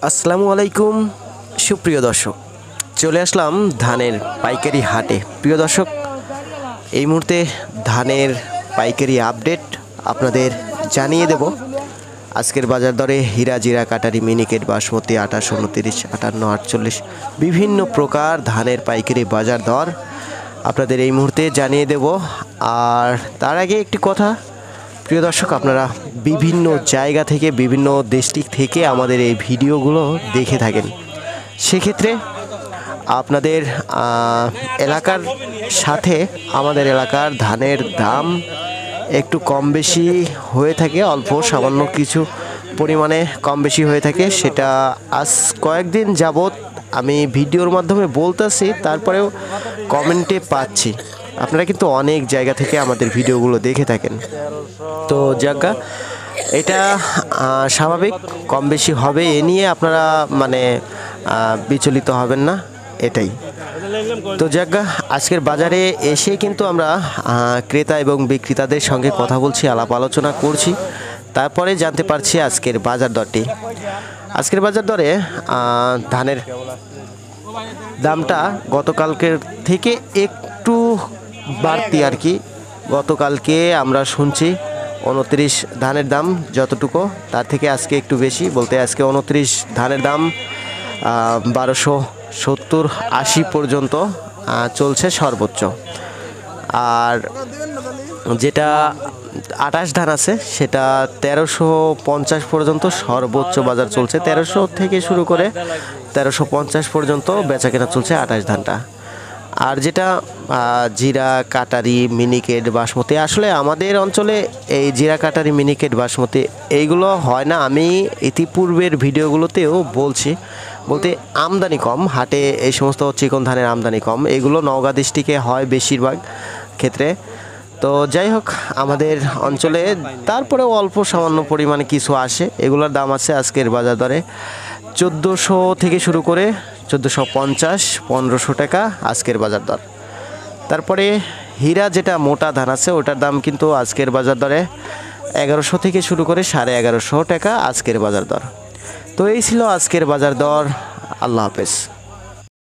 আসসালামু আলাইকুম সুপ্রিয় দর্শক, চলে আসলাম ধানের পাইকারি হাটে। প্রিয় দর্শক, এই মুহূর্তে ধানের পাইকারি আপডেট আপনাদের জানিয়ে দেব। আজকের বাজার দরে হীরা, জিরা, কাটারি, মিনিকেট, বাসমতি 28, 29, 58, 48 বিভিন্ন প্রকার ধানের পাইকারি বাজার দর আপনাদের এই মুহূর্তে জানিয়ে দেব। আর তার আগে একটি কথা, প্রিয় দর্শক, আপনারা বিভিন্ন জায়গা থেকে, বিভিন্ন ডিস্ট্রিক্ট থেকে আমাদের এই ভিডিওগুলো দেখে থাকেন। সেক্ষেত্রে আপনাদের এলাকার সাথে আমাদের এলাকার ধানের দাম একটু কম বেশি হয়ে থাকে, অল্প সামান্য কিছু পরিমাণে কম বেশি হয়ে থাকে। সেটা আজ কয়েকদিন যাবৎ আমি ভিডিওর মাধ্যমে বলতেছি, তারপরেও কমেন্টে পাচ্ছি। আপনারা কিন্তু অনেক জায়গা থেকে আমাদের ভিডিওগুলো দেখে থাকেন, তো জায়গা এটা স্বাভাবিক, কম বেশি হবে, এ নিয়ে আপনারা বিচলিত হবেন না, এটাই। তো জায়গা আজকের বাজারে এসে কিন্তু আমরা ক্রেতা এবং বিক্রেতাদের সঙ্গে কথা বলছি, আলাপ আলোচনা করছি, তারপরে জানতে পারছি আজকের বাজার দরটি। আজকের বাজার দরে ধানের দামটা গতকালকের থেকে একটু বাড়তি আর কি। গতকালকে আমরা শুনছি 29 ধানের দাম যতটুকু, তার থেকে আজকে একটু বেশি, বলতে আজকে 29 ধানের দাম 1270-80 পর্যন্ত চলছে সর্বোচ্চ। আর যেটা 28 ধান আছে সেটা 1350 পর্যন্ত সর্বোচ্চ বাজার চলছে। 1300 থেকে শুরু করে 1350 পর্যন্ত বেচাকেনা চলছে 28 ধানটা। আর যেটা জিরা, কাটারি, মিনিকেট, বাসমতি, আসলে আমাদের অঞ্চলে এই জিরা, কাটারি, মিনিকেট, বাসমতি এইগুলো হয় না। আমি ইতিপূর্বের ভিডিওগুলোতেও বলতে আমদানি কম, হাটে এই সমস্ত চিকন ধানের আমদানি কম, এগুলো নওগাঁ ডিস্ট্রিক্টে হয় বেশিরভাগ ক্ষেত্রে। তো যাই হোক, আমাদের অঞ্চলে তারপরেও অল্প সামান্য পরিমাণে কিছু আসে। এগুলোর দাম আছে আজকের বাজার দরে 1400 থেকে শুরু করে 1450-1500 টাকা আজকের বাজার দর। তারপরে হীরা, যেটা মোটা ধান আছে, ওটার দাম কিন্তু আজকের বাজার দরে 1100 থেকে শুরু করে 1150 টাকা আজকের বাজার দর। তো এই ছিল আজকের বাজার দর। আল্লাহ হাফেজ।